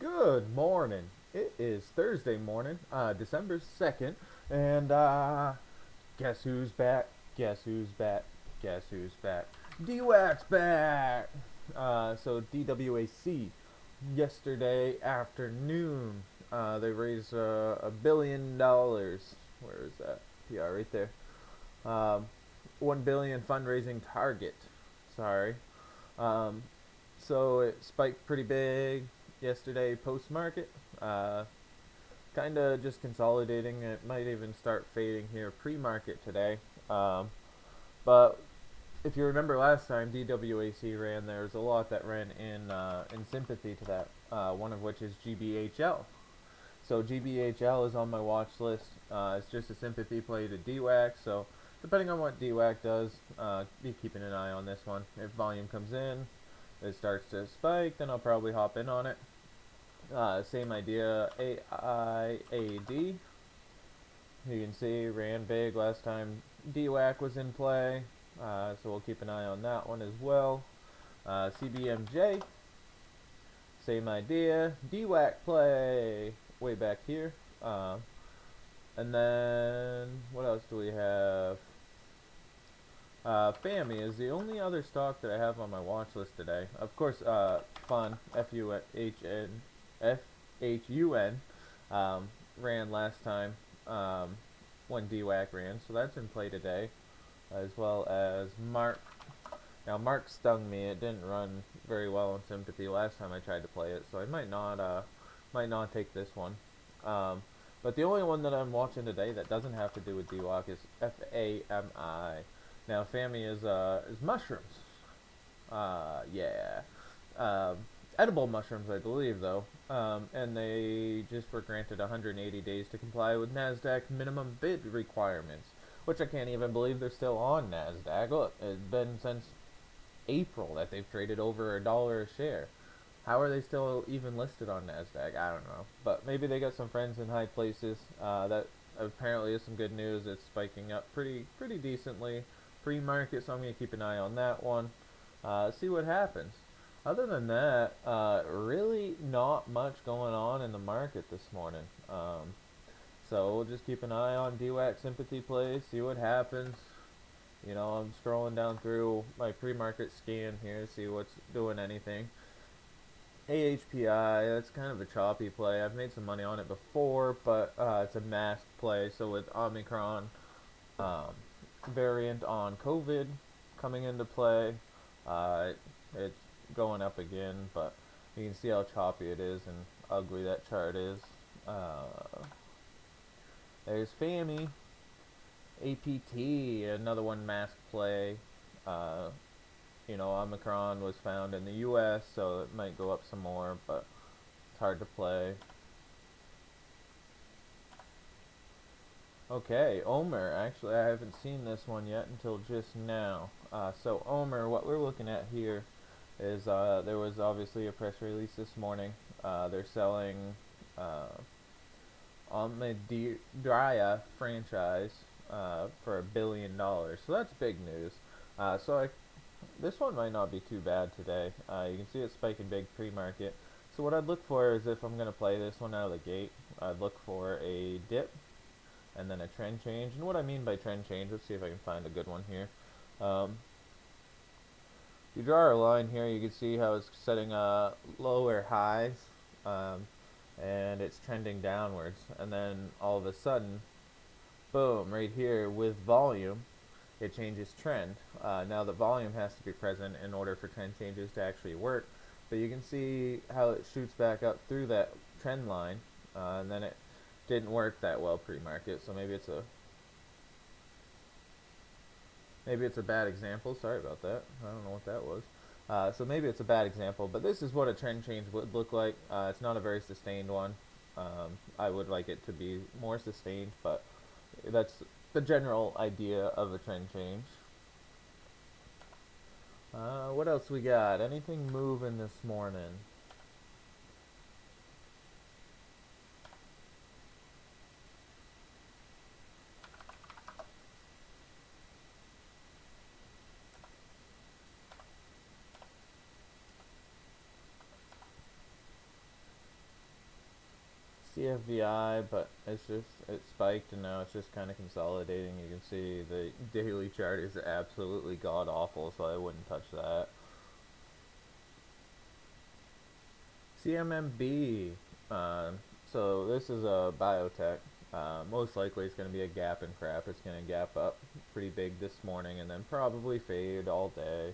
Good morning. It is Thursday morning, December 2nd, and guess who's back? Guess who's back? Guess who's back? DWAC's back! So DWAC, yesterday afternoon, they raised $1 billion. Where is that? Yeah, right there. Um, 1 billion fundraising target. Sorry. Um, so it spiked pretty big yesterday post market. Kind of just consolidating. It might even start fading here pre market today. But if you remember last time DWAC ran, there's a lot that ran in sympathy to that. One of which is GBHL. So GBHL is on my watch list. It's just a sympathy play to DWAC. So depending on what DWAC does, be keeping an eye on this one. If volume comes in, it starts to spike, then I'll probably hop in on it. Same idea, AIAD. You can see ran big last time DWAC was in play, so we'll keep an eye on that one as well. CBMJ, same idea, DWAC play way back here. And then what else do we have? FAMI is the only other stock that I have on my watch list today. Of course, FUN, F-H-U-N, ran last time when DWAC ran, so that's in play today, as well as Mark. Now, Mark stung me. It didn't run very well in sympathy last time I tried to play it, so I might not take this one. But the only one that I'm watching today that doesn't have to do with DWAC is FAMI. Now, FAMI is mushrooms. Yeah. Edible mushrooms, I believe, though. And they just were granted 180 days to comply with NASDAQ minimum bid requirements, which I can't even believe they're still on NASDAQ. Look, it's been since April that they've traded over $1 a share. How are they still even listed on NASDAQ? I don't know. But maybe they got some friends in high places. That apparently is some good news. It's spiking up pretty decently pre-market, so I'm going to keep an eye on that one. See what happens. Other than that, really not much going on in the market this morning. So we'll just keep an eye on DWAC sympathy plays, see what happens. You know, I'm scrolling down through my pre-market scan here, see what's doing anything. AHPI, that's kind of a choppy play. I've made some money on it before, but it's a masked play. So with Omicron variant on COVID coming into play, it's going up again, but you can see how choppy it is and ugly that chart is. There's FAMI, APT, another one mask play. Omicron was found in the US, so it might go up some more, but it's hard to play. Okay, OMAR. Actually, I haven't seen this one yet until just now. So OMAR, what we're looking at here is there was obviously a press release this morning. They're selling on the DWAC franchise for $1 billion. So that's big news. This one might not be too bad today. You can see it's spiking big pre-market. So what I'd look for is if I'm going to play this one out of the gate, I'd look for a dip and then a trend change. And what I mean by trend change, let's see if I can find a good one here. You draw a line here, you can see how it's setting lower highs, and it's trending downwards. And then all of a sudden, boom, right here with volume, it changes trend. Now the volume has to be present in order for trend changes to actually work. But you can see how it shoots back up through that trend line, and then it didn't work that well pre-market. So maybe it's a bad example. Sorry about that. I don't know what that was. So maybe it's a bad example, but this is what a trend change would look like. It's not a very sustained one. I would like it to be more sustained, but that's the general idea of a trend change. What else we got? Anything moving this morning? CFVI, but it spiked and now it's just kind of consolidating. You can see the daily chart is absolutely god awful, so I wouldn't touch that. CMMB. So this is a biotech. Most likely it's going to be a gap and crap. It's going to gap up pretty big this morning and then probably fade all day.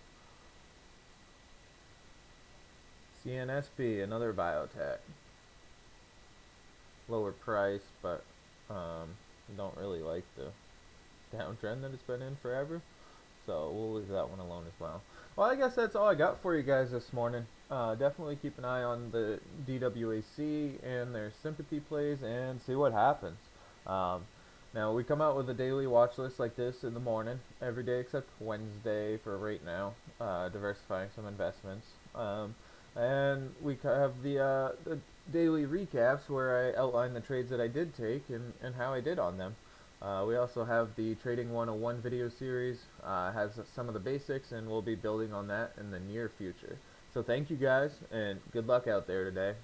CNSP, another biotech. Lower price, but don't really like the downtrend that it's been in forever. So we'll leave that one alone as well. Well, I guess that's all I got for you guys this morning. Definitely keep an eye on the DWAC and their sympathy plays and see what happens. Um, Now, we come out with a daily watch list like this in the morning, every day except Wednesday for right now, diversifying some investments. And we have the daily recaps where I outline the trades that I did take and how I did on them. We also have the Trading 101 video series, has some of the basics, and we'll be building on that in the near future. So thank you guys, and good luck out there today.